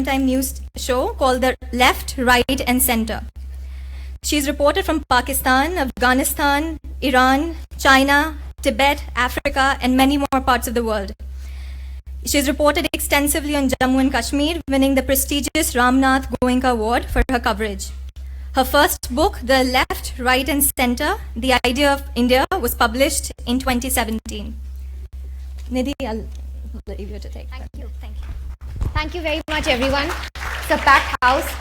primetime news show called The Left, Right and Center. She's reported from Pakistan, Afghanistan, Iran, China, Tibet, Africa, and many more parts of the world. She's reported extensively on Jammu and Kashmir, winning the prestigious Ramnath Goenka Award for her coverage. Her first book, The Left, Right and Center, The Idea of India, was published in 2017. Nidhi, I'll leave you to take that. Thank you. Thank you very much, everyone. It's a packed house.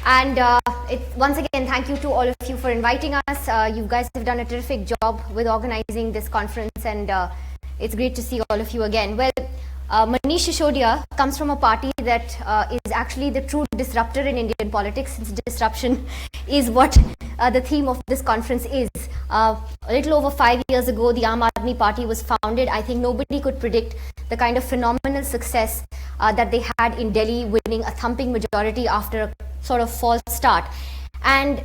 And once again, thank you to all of you for inviting us. You guys have done a terrific job with organizing this conference, and it's great to see all of you again. Well, Manish Sisodia comes from a party that is actually the true disruptor in Indian politics, since disruption is what the theme of this conference is. A little over 5 years ago, the Aam Aadmi Party was founded. I think nobody could predict the kind of phenomenal success that they had in Delhi, winning a thumping majority after a sort of false start. And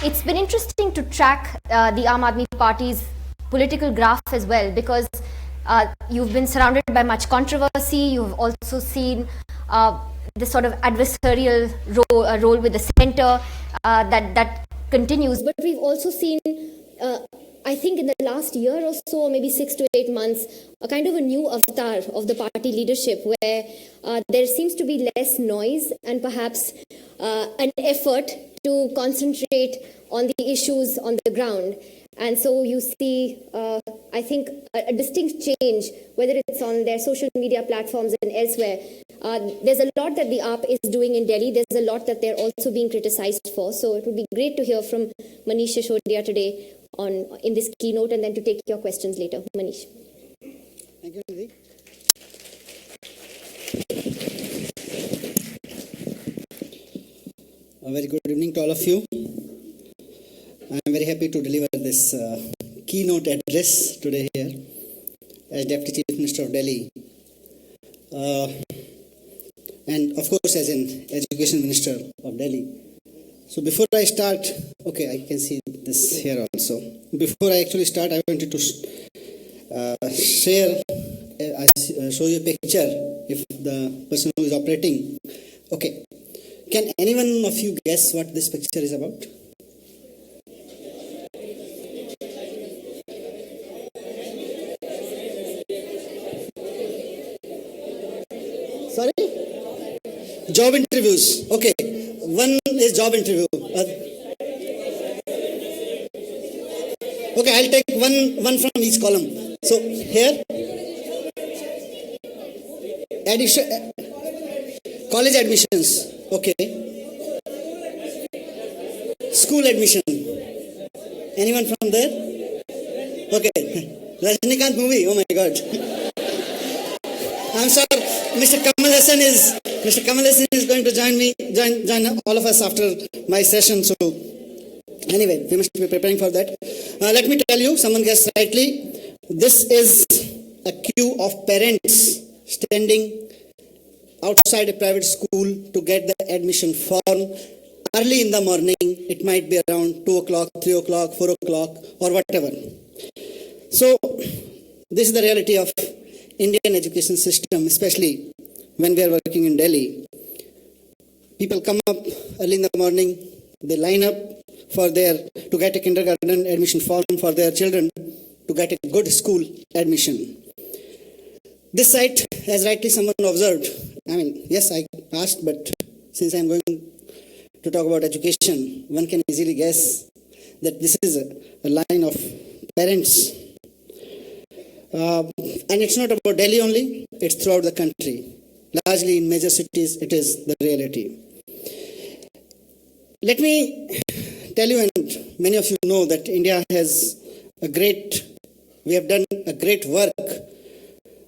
it's been interesting to track the Aam Aadmi Party's political graph as well, because you've been surrounded by much controversy. You've also seen this sort of adversarial role with the centre that continues. But we've also seen, I think in the last year or so, or maybe 6 to 8 months, a kind of a new avatar of the party leadership, where there seems to be less noise and perhaps an effort to concentrate on the issues on the ground. And so you see, I think, a distinct change, whether it's on their social media platforms and elsewhere. There's a lot that the AAP is doing in Delhi. There's a lot that they're also being criticized for. So it would be great to hear from Manish Sisodia today in this keynote, and then to take your questions later. Manish. Thank you, Nidhi. A very good evening to all of you. I am very happy to deliver this keynote address today here as Deputy Chief Minister of Delhi, and of course as an Education Minister of Delhi. So before I start, okay, I can see this here also. Before I actually start, I wanted to show you a picture if the person who is operating. Okay, can anyone of you guess what this picture is about? Sorry? Job interviews. Okay. One is job interview. Okay, I'll take one from each column. So here, college admissions. Okay. School admission. Anyone from there? Okay. Rajinikanth movie. Oh my God. I'm sorry, Mr. Kamal Hassan is going to join all of us after my session. So anyway, we must be preparing for that. Let me tell you, someone guessed rightly. This is a queue of parents standing outside a private school to get the admission form early in the morning. It might be around 2 o'clock, 3 o'clock, 4 o'clock, or whatever. So this is the reality of Indian education system, especially when we are working in Delhi. People come up early in the morning, they line up to get a kindergarten admission form for their children to get a good school admission. This site, as rightly someone observed, I mean, yes, I asked, but since I'm going to talk about education, one can easily guess that this is a line of parents. And it's not about Delhi only, it's throughout the country. Largely in major cities, it is the reality. Let me tell you, and many of you know, that India has we have done a great work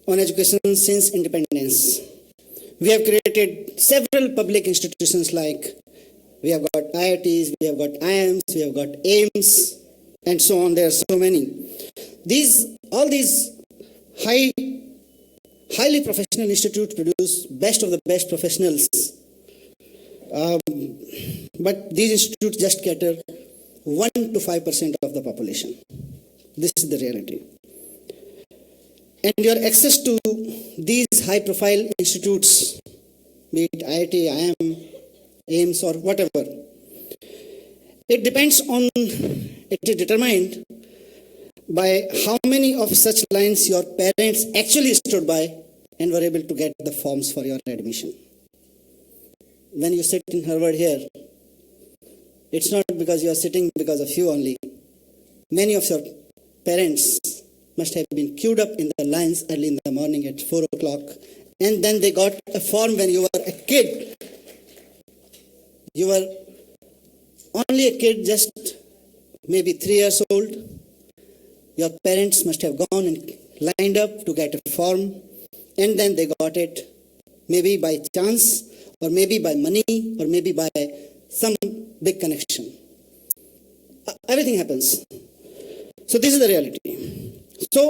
on education since independence. We have created several public institutions, like we have got IITs, we have got IIMs, we have got AIMS, and so on. There are so many. All these highly professional institutes produce best of the best professionals. But these institutes just cater 1 to 5% of the population. This is the reality. And your access to these high-profile institutes be it IIT, IIM, AIMS or whatever. It depends on, it is determined by how many of such lines your parents actually stood by and were able to get the forms for your admission. When you sit in Harvard here, it's not because you are sitting because of you only. Many of your parents must have been queued up in the lines early in the morning at 4 o'clock, and then they got a form when you were a kid. You were only a kid, just maybe 3 years old. Your parents must have gone and lined up to get a form, and then they got it, maybe by chance, or maybe by money, or maybe by some big connection. Everything happens. So this is the reality. So,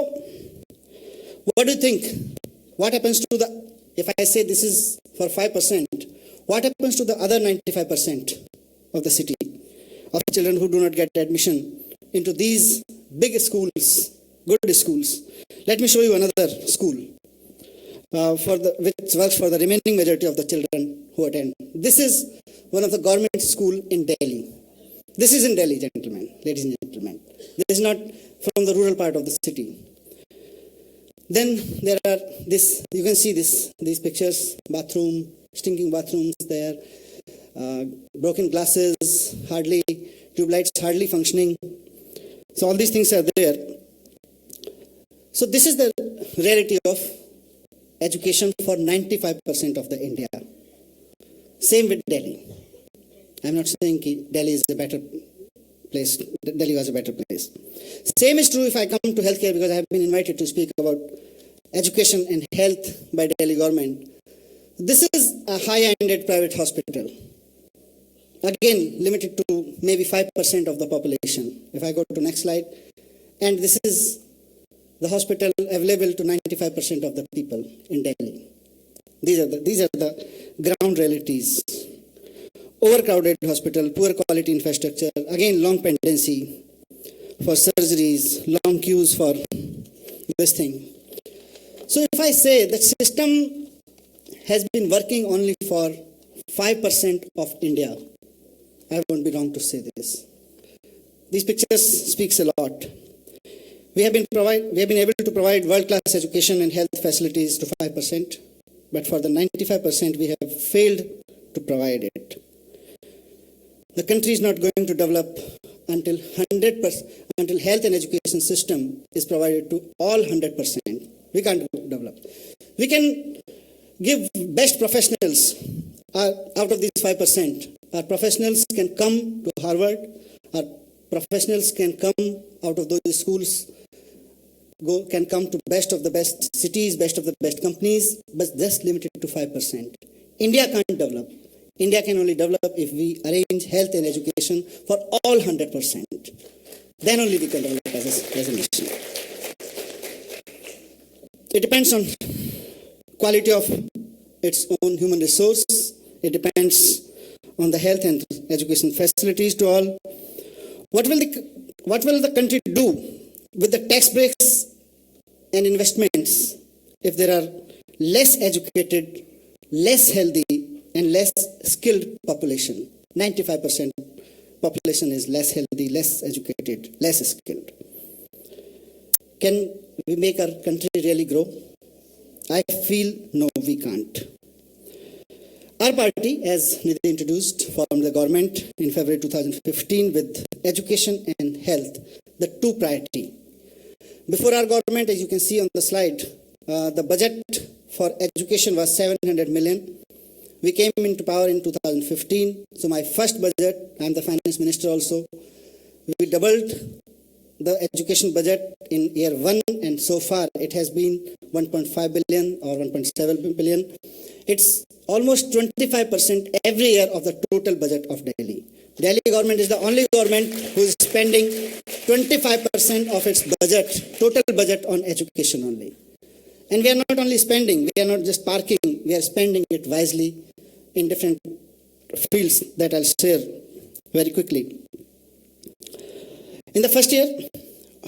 what do you think? What happens to the, if I say this is for 5%, what happens to the other 95% of the city, of children who do not get admission into these big schools, good schools? Let me show you another school which works for the remaining majority of the children who attend. This is one of the government school in Delhi. This is in Delhi, gentlemen, ladies and gentlemen. This is not from the rural part of the city. Then there are this, you can see these pictures, bathroom, stinking bathrooms there, broken glasses, tube lights hardly functioning. So all these things are there. So this is the reality of education for 95% of the India. Same with Delhi. I'm not saying Delhi is a better place. Delhi was a better place. Same is true if I come to healthcare, because I have been invited to speak about education and health by Delhi government. This is a high-ended private hospital. Again, limited to maybe 5% of the population. If I go to next slide, and this is the hospital available to 95% of the people in Delhi. These are the ground realities. Overcrowded hospital, poor quality infrastructure, again long pendency for surgeries, long queues for this thing. So if I say that system has been working only for 5% of India, I won't be wrong to say this. These pictures speaks a lot. We have been able to provide world-class education and health facilities to 5%, but for the 95% we have failed to provide it. The country is not going to develop until 100%, until health and education system is provided to all 100%. We can't develop. We can give best professionals out of these 5%. Our professionals can come to Harvard. Our professionals can come out of those schools, can come to best of the best cities, best of the best companies, but just limited to 5%. India can't develop. India can only develop if we arrange health and education for all 100%. Then only we can develop as a nation. It depends on quality of its own human resource. It depends on the health and education facilities to all. What will the country do with the tax breaks and investments if there are less educated, less healthy, and less skilled population? 95% population is less healthy, less educated, less skilled. Can we make our country really grow? I feel no, we can't. Our party, as Nidhi introduced, formed the government in February 2015 with education and health, the two priority. Before our government, as you can see on the slide, the budget for education was 700 million. We came into power in 2015. So my first budget, I'm the finance minister also, we doubled the education budget in year one, and so far it has been 1.5 billion or 1.7 billion. It's almost 25% every year of the total budget of Delhi. Delhi government is the only government who is spending 25% of its budget, total budget on education only. And we are not only spending, we are not just parking, we are spending it wisely in different fields that I'll share very quickly. In the first year,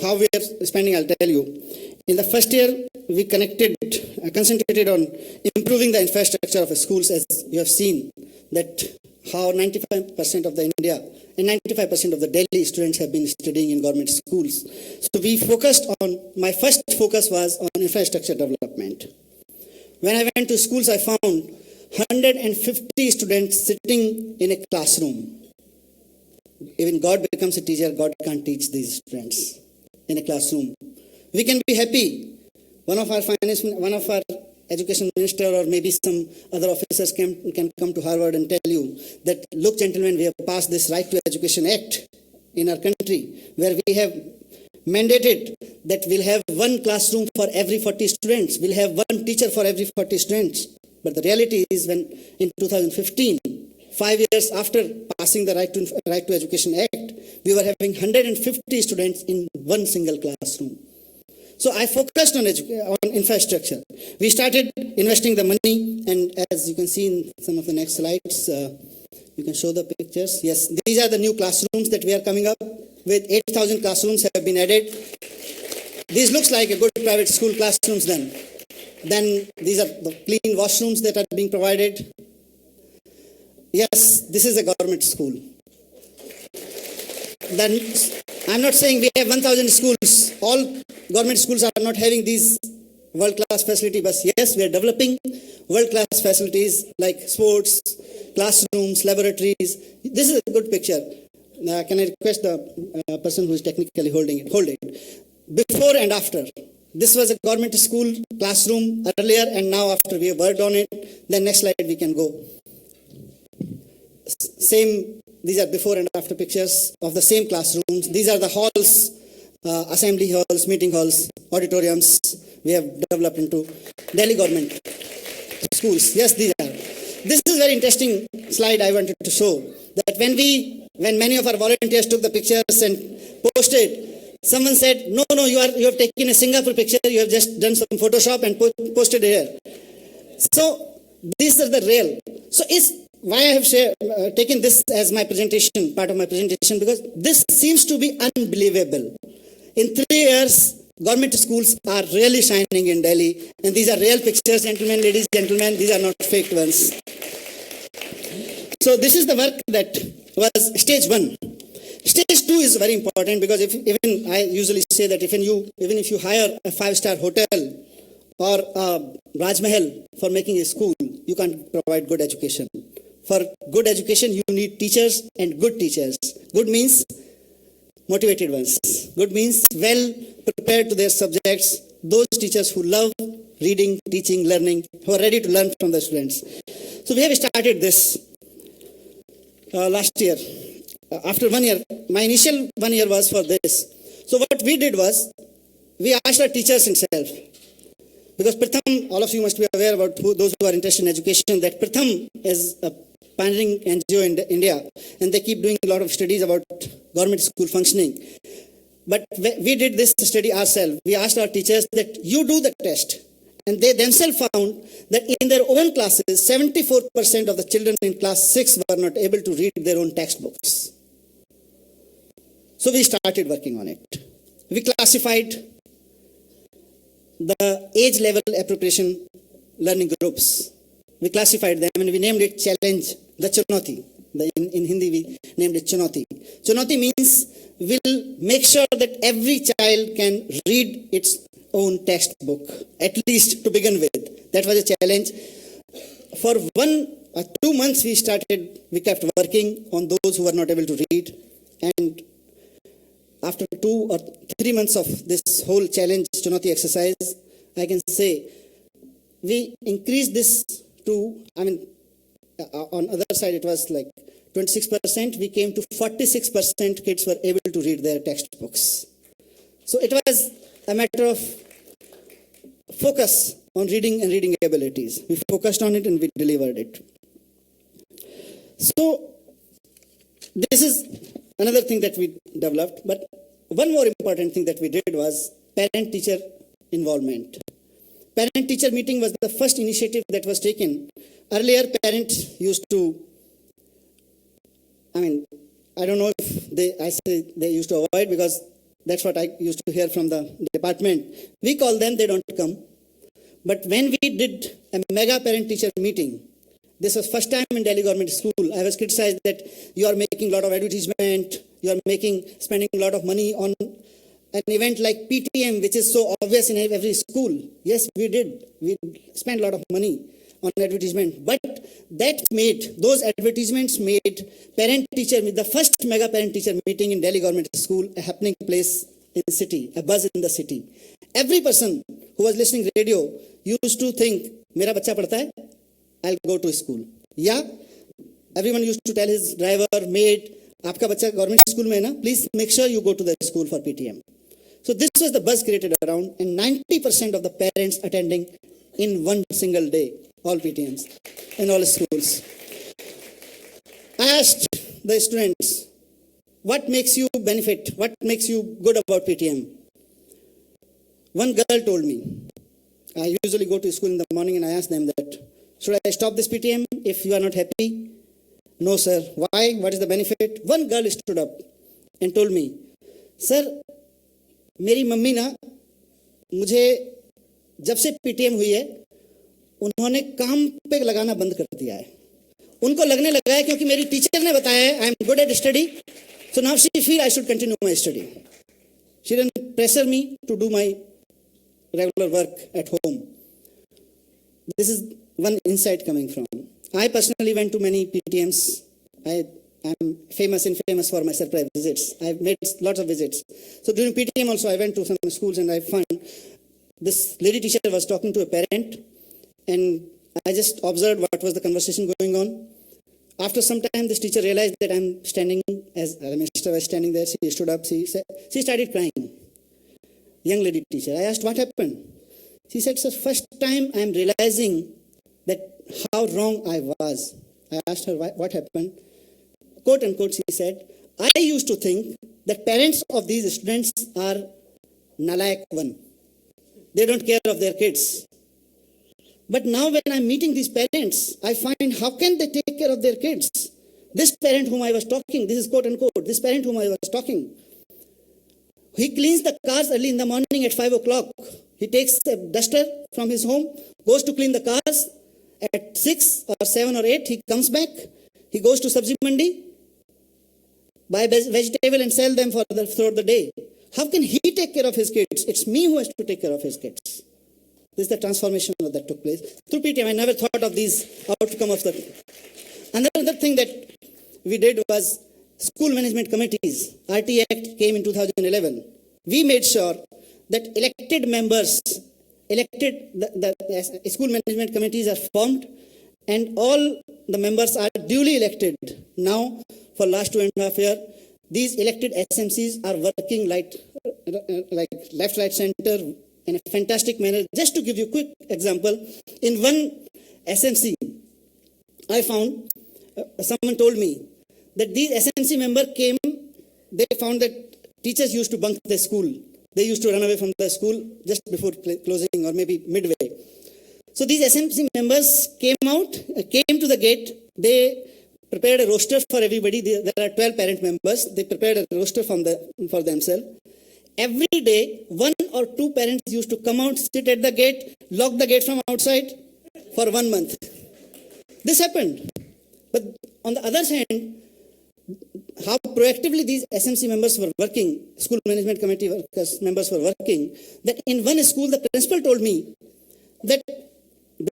how we are spending, I'll tell you. In the first year, we concentrated on improving the infrastructure of schools, as you have seen, that how 95% of the India and 95% of the Delhi students have been studying in government schools. So we focused on, my first focus was on infrastructure development. When I went to schools, I found 150 students sitting in a classroom. Even God becomes a teacher, God can't teach these students in a classroom. We can be happy. One of our education minister or maybe some other officers can come to Harvard and tell you that, look, gentlemen, we have passed this Right to Education Act in our country, where we have mandated that we'll have one classroom for every 40 students. We'll have one teacher for every 40 students. But the reality is, when in 2015, 5 years after passing the Right to Education Act, we were having 150 students in one single classroom. So I focused on infrastructure. We started investing the money, and as you can see in some of the next slides, you can show the pictures. Yes, these are the new classrooms that we are coming up with. 8,000 classrooms have been added. This looks like a good private school classrooms then. Then these are the clean washrooms that are being provided. Yes, this is a government school. Then I'm not saying we have 1,000 schools. All government schools are not having these world-class facilities, but yes, we are developing world-class facilities like sports, classrooms, laboratories. This is a good picture. Can I request the person who is technically holding it, hold it. Before and after. This was a government school classroom earlier, and now after we have worked on it. Then next slide we can go. Same, these are before and after pictures of the same classrooms. These are the halls, assembly halls, meeting halls, auditoriums we have developed into Delhi government schools. Yes, these are. This is a very interesting slide I wanted to show, that when many of our volunteers took the pictures and posted, someone said, no, you have taken a Singapore picture, you have just done some Photoshop and posted here. So these are the real. So it's why I have taken this as my presentation, part of my presentation, because this seems to be unbelievable. In 3 years, government schools are really shining in Delhi, and these are real pictures, gentlemen, ladies, gentlemen, these are not fake ones. So this is the work that was stage 1. Stage 2 is very important, because even I usually say that even if you hire a 5-star hotel or a Raj Mahal for making a school, you can't provide good education. For good education, you need teachers, and good teachers. Good means motivated ones. Good means well prepared to their subjects. Those teachers who love reading, teaching, learning, who are ready to learn from the students. So we have started this last year. After 1 year, my initial 1 year was for this. So what we did was, we asked our teachers itself, because Pratham, all of you must be aware about those who are interested in education, that Pratham is a pioneering NGO in India, and they keep doing a lot of studies about government school functioning. But we did this study ourselves. We asked our teachers that you do the test. And they themselves found that in their own classes, 74% of the children in class 6 were not able to read their own textbooks. So we started working on it. We classified the age level appropriation learning groups. We classified them and we named it challenge, the Chunauti. In Hindi we named it Chunauti. Chunauti means we'll make sure that every child can read its own textbook, at least to begin with. That was a challenge. For 1 or 2 months we kept working on those who were not able to read. And after 2 or 3 months of this whole challenge Chunauti exercise, I can say we increased this to, on other side it was like 26%, we came to 46% kids were able to read their textbooks. So it was a matter of focus on reading and reading abilities. We focused on it and we delivered it. So this is another thing that we developed. But one more important thing that we did was parent-teacher involvement. Parent-teacher meeting was the first initiative that was taken. Earlier, parents used to, I don't know if they used to avoid, because that's what I used to hear from the department. We call them, they don't come. But when we did a mega parent-teacher meeting, this was first time in Delhi government school, I was criticized that you are making a lot of advertisement, you are spending a lot of money on an event like PTM, which is so obvious in every school. Yes, we did. We spent a lot of money on advertisement. But those advertisements made parent-teacher, the first mega parent-teacher meeting in Delhi government school, a happening place in the city, a buzz in the city. Every person who was listening radio used to think, Mera bacha padhta hai, I'll go to school. Yeah, everyone used to tell his driver, maid, aapka bacha government school mein hai na, please make sure you go to the school for PTM. So this was the buzz created around, and 90% of the parents attending in one single day, all PTMs, in all schools. I asked the students, what makes you benefit? What makes you good about PTM? One girl told me, I usually go to school in the morning and I ask them that, should I stop this PTM if you are not happy? No, sir. Why? What is the benefit? One girl stood up and told me, sir, मेरी mummy ना मुझे जब से PTM हुई है उन्होंने काम पे लगाना बंद कर दिया है. उनको लगने लगा है क्योंकि मेरी टीचर ने बताया है I am good at study, so now she feel I should continue my study. She didn't pressure me to do my regular work at home. This is one insight coming from. I personally went to many PTMs. I am famous for my surprise visits. I've made lots of visits. So during PTM also I went to some schools and I found this lady teacher was talking to a parent and I just observed what was the conversation going on. After some time this teacher realized that I'm standing, as the minister was standing there, she stood up, she started crying. Young lady teacher. I asked what happened. She said, sir, first time I am realizing that how wrong I was. I asked her what happened. Quote unquote, she said, I used to think that parents of these students are nalayak one. They don't care of their kids. But now when I'm meeting these parents, I find how can they take care of their kids? This parent whom I was talking, this is quote unquote, this parent whom I was talking, he cleans the cars early in the morning at 5 o'clock. He takes a duster from his home, goes to clean the cars. At 6 or 7 or 8, he comes back. He goes to Sabzi Mandi, buy vegetable and sell them throughout the day. How can he take care of his kids? It's me who has to take care of his kids. This is the transformation that took place. Through PTM, I never thought of these outcome of the... Another thing that we did was school management committees. RT Act came in 2011. We made sure that elected members, the school management committees are formed and all the members are duly elected. Now, for last 2.5 years, these elected SMCs are working like left, right, center in a fantastic manner. Just to give you a quick example, in one SMC, I found, someone told me, that these SNC members came, they found that teachers used to bunk the school. They used to run away from the school just before closing or maybe midway. So these SNC members came to the gate. They prepared a roster for everybody. There are 12 parent members. They prepared a roster for themselves. Every day, 1 or 2 parents used to come out, sit at the gate, lock the gate from outside for 1 month. This happened. But on the other hand, how proactively these SMC members were working, school management committee members were working, that in one school the principal told me that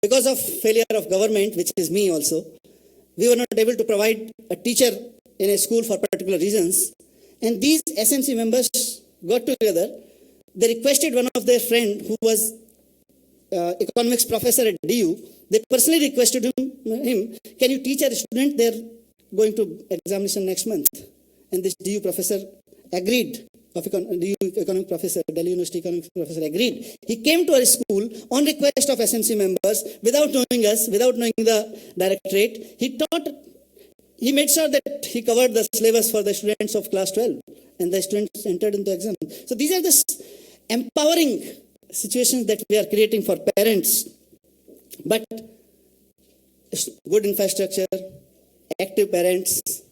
because of failure of government, which is me also, we were not able to provide a teacher in a school for particular reasons. And these SMC members got together. They requested one of their friend who was economics professor at DU. They personally requested him, can you teach our student? They're going to examination next month. And this DU professor agreed, DU economic professor, Delhi University economics professor agreed. He came to our school on request of SMC members without knowing us, without knowing the directorate. He made sure that he covered the syllabus for the students of class 12 and the students entered into exam. So these are the empowering situations that we are creating for parents. But good infrastructure, active parents,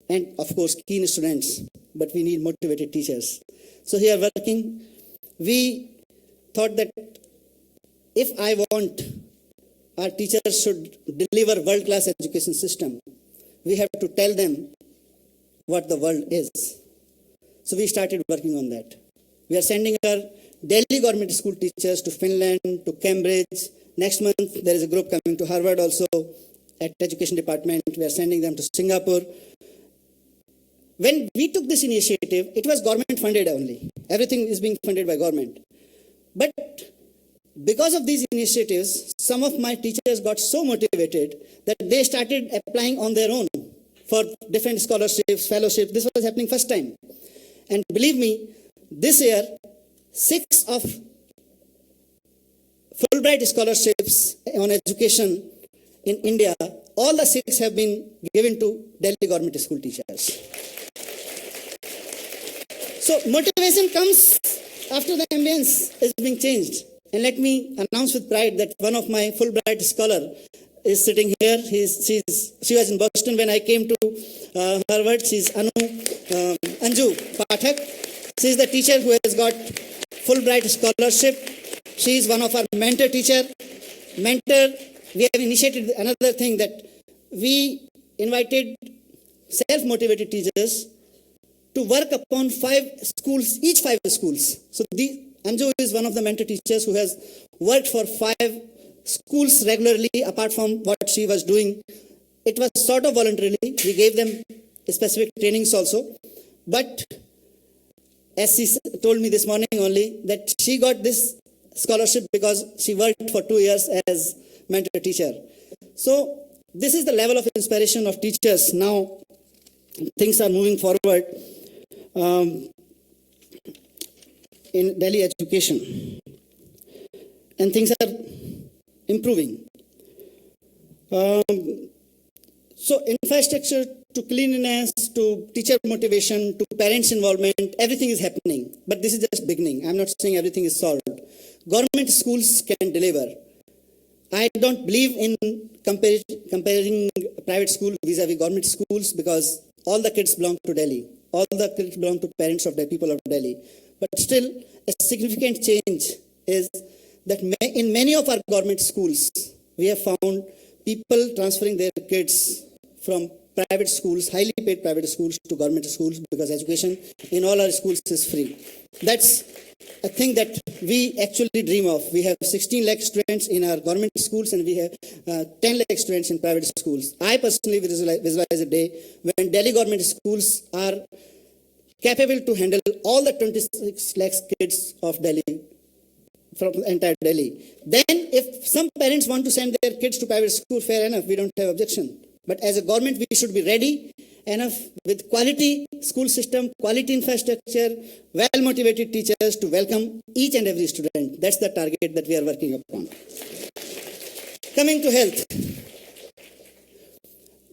and of course keen students, but we need motivated teachers. So here working, we thought that if I want our teachers should deliver world-class education system, we have to tell them what the world is. So we started working on that. We are sending our Delhi government school teachers to Finland, to Cambridge. Next month, there is a group coming to Harvard also at Education Department. We are sending them to Singapore. When we took this initiative, it was government funded only. Everything is being funded by government. But because of these initiatives, some of my teachers got so motivated that they started applying on their own for different scholarships, fellowships. This was happening first time. And believe me, this year, 6 of Fulbright scholarships on education in India, all the 6 have been given to Delhi government school teachers. So motivation comes after the ambience is being changed. And let me announce with pride that one of my Fulbright scholar is sitting here. She was in Boston when I came to Harvard. She's Anju Pathak. She is the teacher who has got Fulbright scholarship. She is one of our mentor teacher. We have initiated another thing that we invited self-motivated teachers to work upon 5 schools, each 5 schools. So Anju is one of the mentor teachers who has worked for 5 schools regularly apart from what she was doing. It was sort of voluntarily. We gave them specific trainings also. But as she told me this morning only, that she got this scholarship because she worked for 2 years as mentor teacher. So this is the level of inspiration of teachers. Now things are moving forward in Delhi education. And things are improving. So infrastructure to cleanliness, to teacher motivation, to parents involvement, everything is happening. But this is just beginning. I'm not saying everything is solved. Government schools can deliver. I don't believe in comparing private school vis-a-vis government schools because all the kids belong to Delhi. All the kids belong to parents of the people of Delhi. But still, a significant change is that in many of our government schools, we have found people transferring their kids from private schools, highly paid private schools, to government schools because education in all our schools is free. That's a thing that we actually dream of. We have 16 lakh students in our government schools and we have 10 lakh students in private schools. I personally visualize a day when Delhi government schools are capable to handle all the 26 lakh kids of Delhi, from entire Delhi. Then if some parents want to send their kids to private school, fair enough, we don't have objection. But as a government, we should be ready enough with quality school system, quality infrastructure, well-motivated teachers to welcome each and every student. That's the target that we are working upon. Coming to health.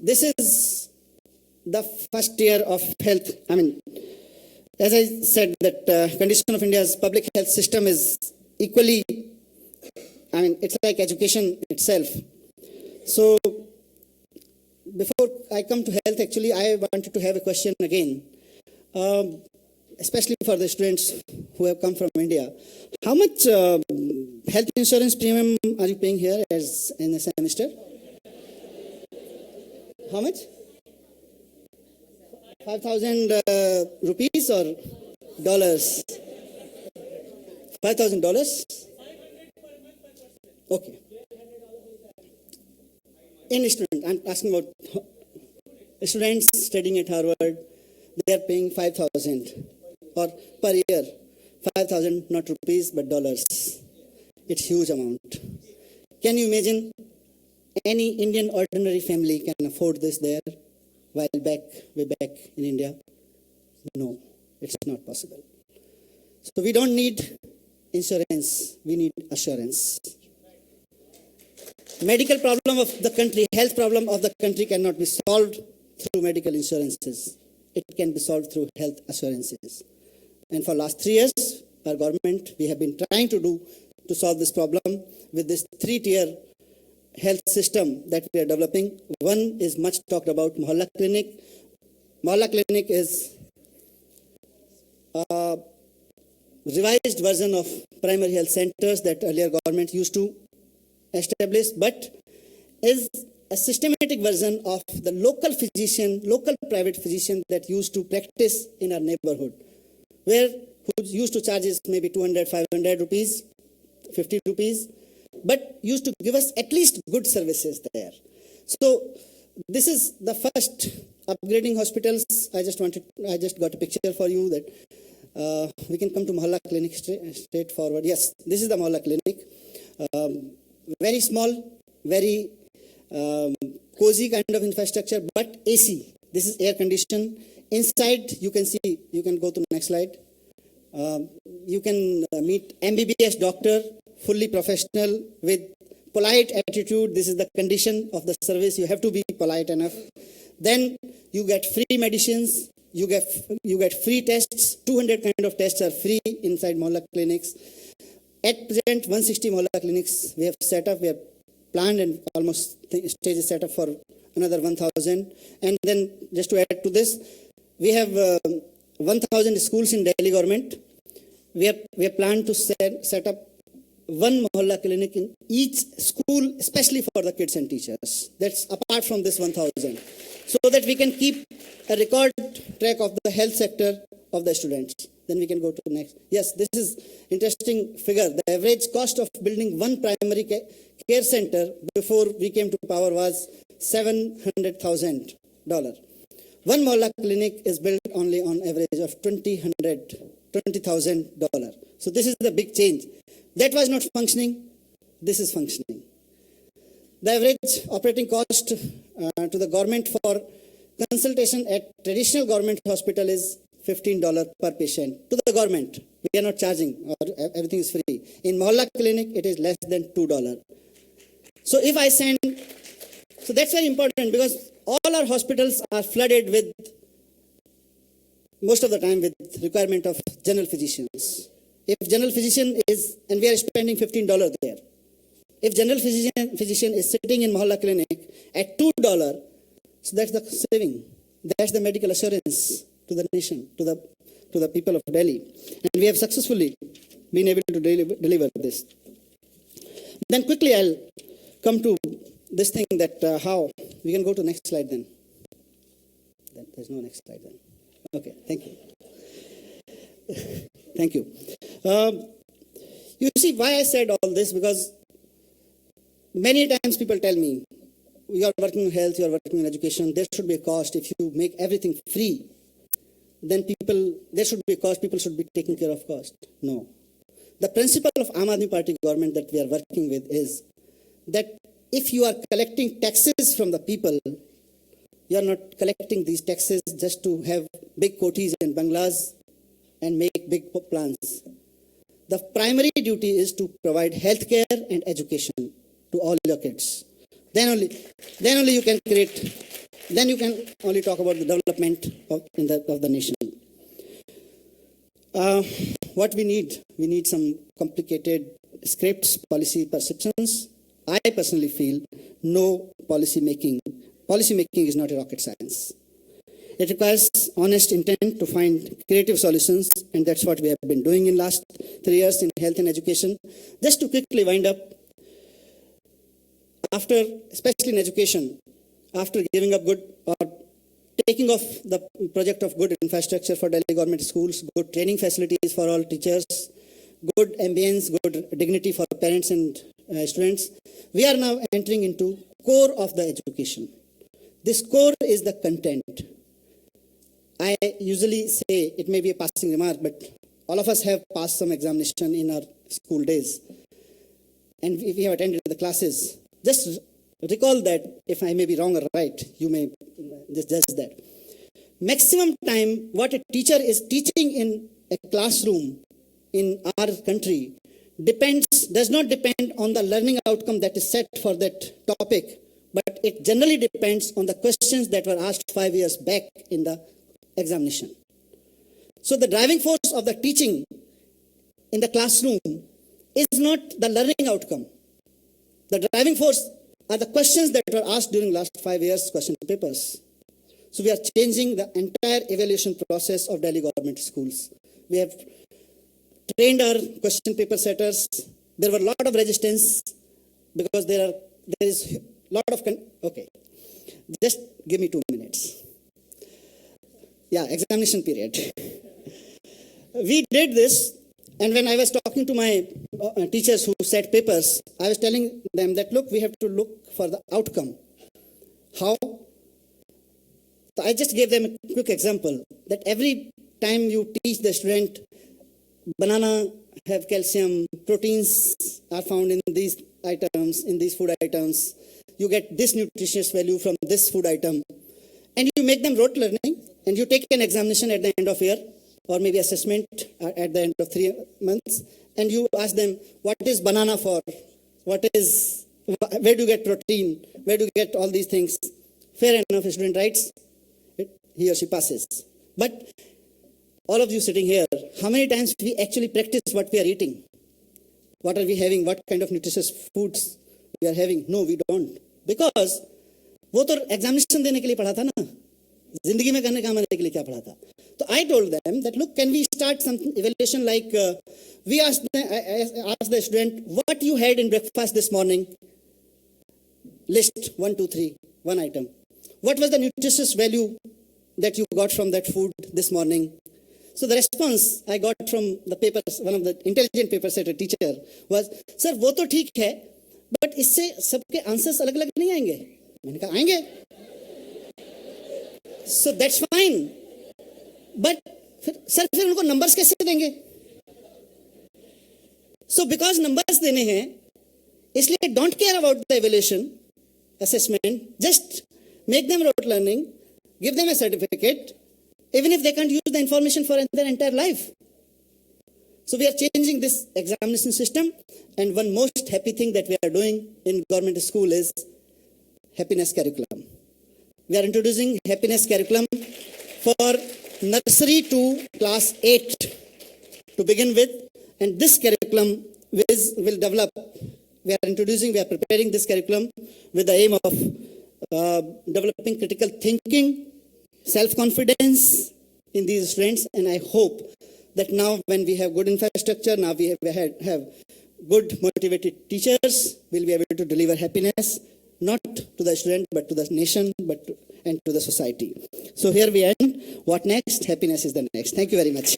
This is the first year of health. I mean, as I said, that condition of India's public health system is equally, it's like education itself. So before I come to health, actually, I wanted to have a question again, especially for the students who have come from India. How much health insurance premium are you paying here as in a semester? How much? 5,000 rupees or dollars? $5,000? Okay. In student, I'm asking about students studying at Harvard, they are paying 5,000 or per year, 5,000 not rupees but dollars. It's huge amount. Can you imagine any Indian ordinary family can afford this there while way back in India? No, it's not possible. So we don't need insurance, we need assurance. Medical problem of the country, health problem of the country cannot be solved through medical insurances. It can be solved through health assurances. And for last 3 years, our government, we have been trying to solve this problem with this 3-tier health system that we are developing. One is much talked about, Mohalla Clinic. Mohalla Clinic is revised version of primary health centers that earlier government used to establish, but is a systematic version of the local physician, local private physician that used to practice in our neighborhood, who used to charge us maybe 200, 500 rupees, 50 rupees, but used to give us at least good services there. So this is the first upgrading hospitals. I just got a picture for you that we can come to Mohalla Clinic straight forward. Yes, this is the Mohalla Clinic. Very small, very cozy kind of infrastructure, but AC. This is air conditioned. Inside, you can see, you can go to the next slide. You can meet MBBS doctor, fully professional with polite attitude. This is the condition of the service. You have to be polite enough. Then you get free medicines. You get free tests. 200 kind of tests are free inside Mohalla clinics. At present, 160 Mohalla clinics we have set up. We have planned and almost stage is set up for another 1,000. And then just to add to this, we have 1,000 schools in Delhi government. We have planned to set up one Mohalla clinic in each school, especially for the kids and teachers. That's apart from this 1,000. So that we can keep a record track of the health sector of the students. Then we can go to the next. Yes, this is interesting figure. The average cost of building one primary care center before we came to power was $700,000. One Mohalla clinic is built only on average of $20,000. So this is the big change. That was not functioning. This is functioning. The average operating cost to the government for consultation at traditional government hospital is $15 per patient to the government. We are not charging, or everything is free. In Mohalla clinic, it is less than $2. So if I send, so that's very important because all our hospitals are flooded with, most of the time, with requirement of general physicians. If general physician is, and we are spending $15 there. If general physician is sitting in Mohalla clinic at $2, so that's the saving. That's the medical assurance to the nation, to the people of Delhi. And we have successfully been able to deliver this. Then quickly I'll come to this thing that how, we can go to next slide then. There's no next slide then. Okay, thank you. Thank you. You see why I said all this, because many times people tell me, you are working in health, you are working in education, there should be a cost. If you make everything free, then there should be a cost, people should be taking care of cost. No. The principle of Aam Aadmi Party government that we are working with is that if you are collecting taxes from the people, you are not collecting these taxes just to have big kotis and banglas and make big plans. The primary duty is to provide healthcare and education to all your kids. Then only you can create, then you can only talk about the development of the nation. What we need some complicated scripts, policy perceptions. I personally feel no policy making. Policy making is not a rocket science. It requires honest intent to find creative solutions, and that's what we have been doing in last 3 years in health and education. Just to quickly wind up, especially in education, after giving up good or taking off the project of good infrastructure for Delhi government schools, good training facilities for all teachers, good ambience, good dignity for parents and students, we are now entering into core of the education. This core is the content. I usually say, it may be a passing remark, but all of us have passed some examination in our school days. And if we have attended the classes, just recall that, if I may be wrong or right, you may just judge that. Maximum time what a teacher is teaching in a classroom in our country does not depend on the learning outcome that is set for that topic, but it generally depends on the questions that were asked 5 years back in the examination. So the driving force of the teaching in the classroom is not the learning outcome. The driving force are the questions that were asked during last 5 years question papers. So we are changing the entire evaluation process of Delhi government schools. We have trained our question paper setters. There were a lot of resistance because there is a lot of, okay, just give me 2 minutes. Yeah, examination period. We did this, and when I was talking to my teachers who set papers, I was telling them that, look, we have to look for the outcome. How? So I just gave them a quick example that every time you teach the student, banana have calcium, proteins are found in these items, in these food items, you get this nutritious value from this food item, and you make them rote learning, and you take an examination at the end of year, or maybe assessment at the end of 3 months, and you ask them, what is banana for? Where do you get protein? Where do you get all these things? Fair enough, a student writes, he or she passes. But all of you sitting here, how many times we actually practice what we are eating? What are we having? What kind of nutritious foods we are having? No, we don't. Because वो तो examination देने के लिए पढ़ा था ना, जिंदगी में करने काम आने के लिए क्या पढ़ा था? So I told them that, look, can we start some evaluation like, I asked the student, what you had in breakfast this morning? List 1, 2, 3, one item. What was the nutritious value that you got from that food this morning? So the response I got from the papers, one of the intelligent paper setter teacher was, sir, वो तो ठीक है, but इससे सबके answers अलग-अलग नहीं आएंगे. मैंने कहा आएंगे. So that's fine. But sir, फिर उनको numbers कैसे देंगे? So because numbers देने हैं, इसलिए don't care about the evaluation, assessment, just make them rote learning, give them a certificate, even if they can't use the information for their entire life. So we are changing this examination system, and one most happy thing that we are doing in government school is happiness curriculum. We are introducing happiness curriculum for nursery to class 8 to begin with, and this curriculum will develop. We are preparing this curriculum with the aim of developing critical thinking, self-confidence in these students, and I hope that now when we have good infrastructure, now we have good motivated teachers, we'll be able to deliver happiness, not to the student, but to the nation, and to the society. So here we end. What next? Happiness is the next. Thank you very much.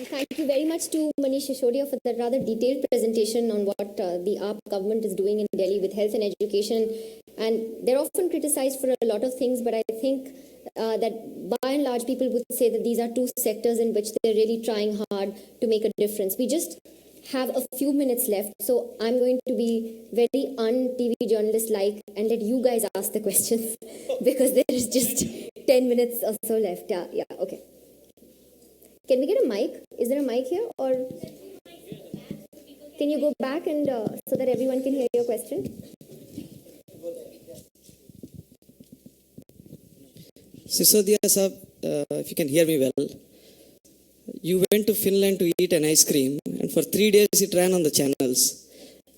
Thank you very much to Manish Sisodia for that rather detailed presentation on what the AAP government is doing in Delhi with health and education. And they're often criticized for a lot of things, but I think that by and large people would say that these are two sectors in which they're really trying hard to make a difference. We just have a few minutes left, so I'm going to be very un-TV journalist-like and let you guys ask the questions because there is just 10 minutes or so left. Yeah, okay. Can we get a mic? Is there a mic here, or can you go back and so that everyone can hear your question? Sisodia sir, if you can hear me well, you went to Finland to eat an ice cream, and for 3 days it ran on the channels.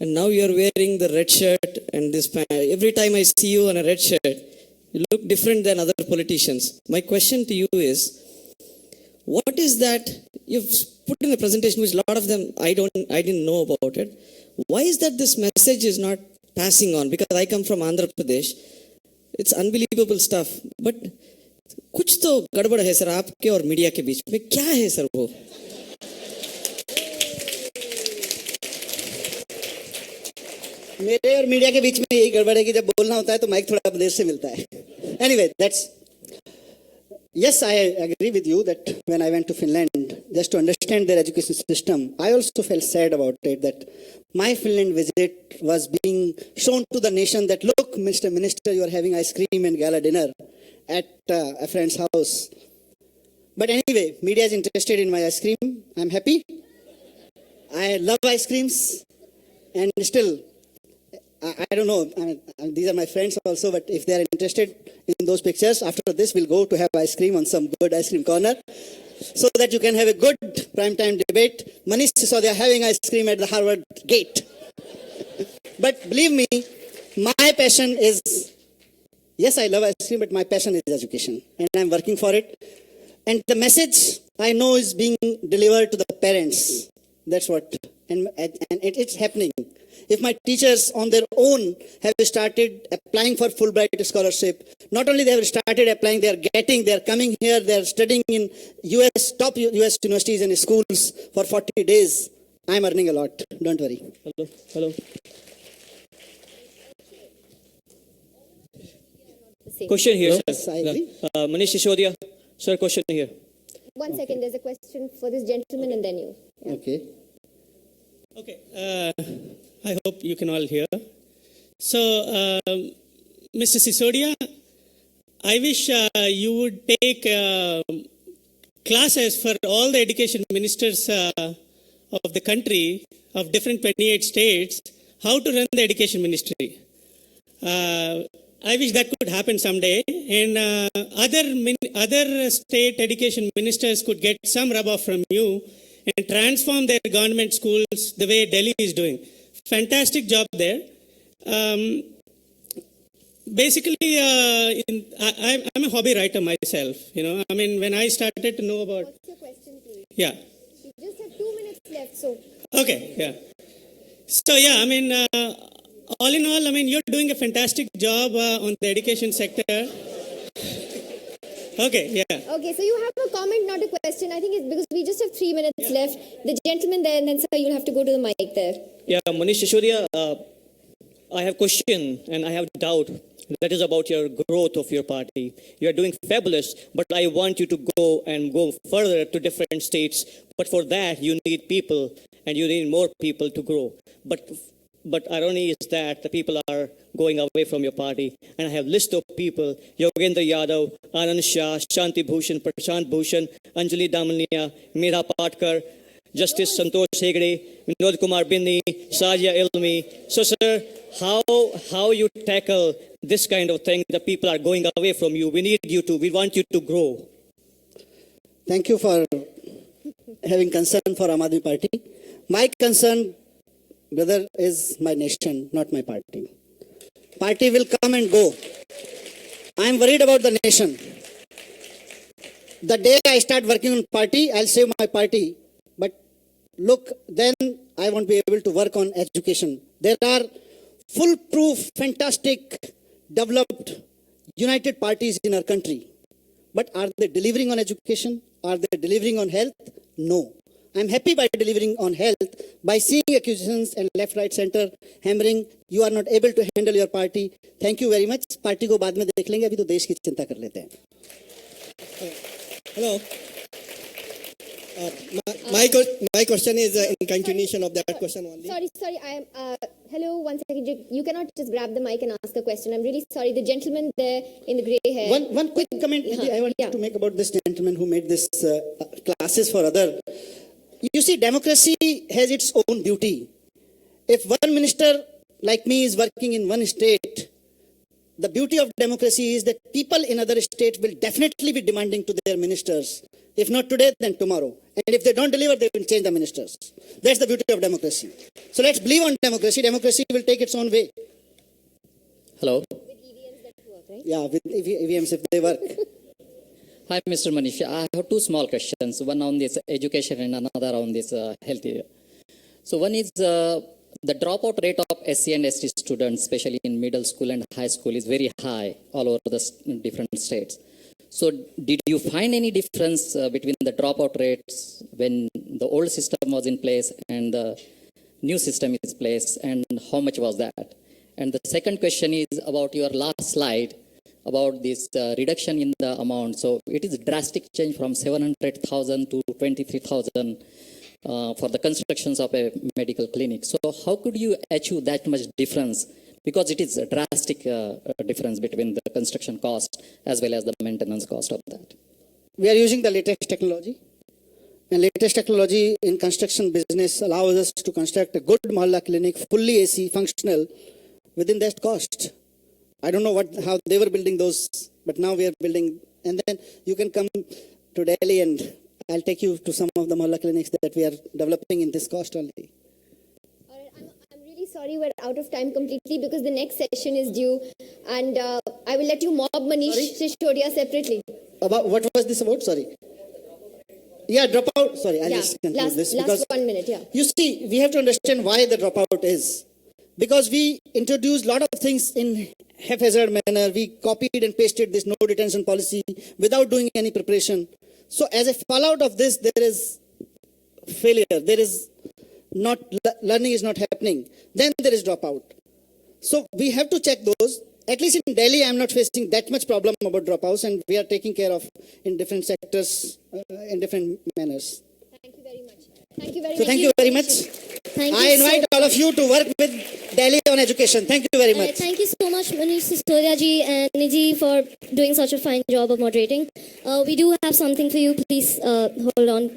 And now you are wearing the red shirt and this pant. Every time I see you on a red shirt, you look different than other politicians. My question to you is, what is that you've put in the presentation, which a lot of them I didn't know about it. Why is that this message is not passing on? Because I come from Andhra Pradesh. It's unbelievable stuff. But कुछ तो गड़बड़ है sir आपके और media के बीच में. क्या है सर वो? मेरे और मीडिया के बीच में यही गड़बड़ है कि जब बोलना होता है तो माइक थोड़ा देर से मिलता है. Anyway, yes, I agree with you that when I went to Finland, just to understand their education system, I also felt sad about it, that my Finland visit was being shown to the nation that, look, Mr. Minister, you are having ice cream and gala dinner at a friend's house. But anyway, media is interested in my ice cream. I'm happy. I love ice creams. And still, I don't know, these are my friends also, but if they are interested in those pictures, after this we'll go to have ice cream on some good ice cream corner, so that you can have a good primetime debate. Manish Sisodia having ice cream at the Harvard gate. But believe me, my passion is Yes, I love ice cream, but my passion is education, and I'm working for it. And the message I know is being delivered to the parents. That's what, and it's happening. If my teachers on their own have started applying for Fulbright scholarship, not only they have started applying, they are coming here, they are studying in top US universities and schools for 40 days. I'm earning a lot. Don't worry. Hello. Question here, Yes, sir. I agree. Manish Sisodia, sir, question here. 1 second, there's a question for this gentleman and then you. Yeah. Okay. Okay, I hope you can all hear. So, Mr. Sisodia, I wish you would take classes for all the education ministers of the country, of different 28 states, how to run the education ministry. I wish that could happen someday, and other state education ministers could get some rub off from you and transform their government schools the way Delhi is doing. Fantastic job there. Basically, I'm a hobby writer myself. I mean, when I started to know about. What's your question, please? Yeah. You just have 2 minutes left, so. Okay. Yeah. So yeah, I mean, all in all, I mean, you're doing a fantastic job on the education sector. Okay, yeah. Okay, so you have a comment, not a question. I think it's because we just have 3 minutes left. The gentleman there, and then sir, you'll have to go to the mic there. Yeah, Manish Sisodia, I have question and I have doubt. That is about your growth of your party. You are doing fabulous, but I want you to go further to different states. But for that, you need people, and you need more people to grow. But irony is that the people are going away from your party. And I have list of people: Yogendra Yadav, Anand Shah, Shanti Bhushan, Prashant Bhushan, Anjali Damania, Meera Patkar, Justice Santosh Hegde, Vinod Kumar Binni, Sajia Ilmi. So, sir, how you tackle this kind of thing? The people are going away from you. We want you to grow. Thank you for having concern for Aam Aadmi Party. My concern, brother, is my nation, not my party. Party will come and go. I am worried about the nation. The day I start working on party, I'll save my party. But look, then I won't be able to work on education. There are foolproof, fantastic, developed, united parties in our country. But are they delivering on education? Are they delivering on health? No. I'm happy by delivering on health, by seeing accusations and left, right, center hammering. You are not able to handle your party. Thank you very much. Party को बाद में देख लेंगे. अभी तो देश की चिंता कर लेते हैं. Hello. My question is in continuation of that question only. Sorry, I am, hello, 1 second. You cannot just grab the mic and ask a question. I'm really sorry. The gentleman there in the grey hair. One quick comment I want to make about this gentleman who made this classes for other. You see, democracy has its own beauty. If one minister like me is working in one state, the beauty of democracy is that people in other states will definitely be demanding to their ministers. If not today, then tomorrow. And if they don't deliver, they will change the ministers. That's the beauty of democracy. So let's believe on democracy. Democracy will take its own way. Hello. With EVMs that work, right? Yeah, with EVMs if they work. Hi, Mr. Manish. I have two small questions, one on this education and another on this health area. So one is the dropout rate of SC and ST students, especially in middle school and high school, is very high all over the different states. So did you find any difference between the dropout rates when the old system was in place and the new system is in place, and how much was that? And the second question is about your last slide about this reduction in the amount. So it is a drastic change from 700,000 to 23,000 for the constructions of a medical clinic. So how could you achieve that much difference? Because it is a drastic difference between the construction cost as well as the maintenance cost of that. We are using the latest technology. And latest technology in construction business allows us to construct a good Mohalla clinic, fully AC, functional, within that cost. I don't know how they were building those, but now we are building. And then you can come to Delhi and I'll take you to some of the Mohalla clinics that we are developing in this cost only. All right, I'm really sorry, we're out of time completely because the next session is due, and I will let you mob Manish Sisodia separately. About what was this about? Sorry. Yeah, dropout. Sorry, I'll just conclude this. Last 1 minute, yeah. You see, we have to understand why the dropout is. Because we introduced a lot of things in haphazard manner. We copied and pasted this no detention policy without doing any preparation. So as a fallout of this, there is failure. There is not, learning is not happening. Then there is dropout. So we have to check those. At least in Delhi, I'm not facing that much problem about dropouts, and we are taking care of in different sectors, in different manners. Thank you very much. Thank you very So much. thank you very much. I invite all of you to work with Delhi on education. Thank you very much. Thank you so much, Manish Sisodia ji and Niji, for doing such a fine job of moderating. We do have something for you. Please hold on.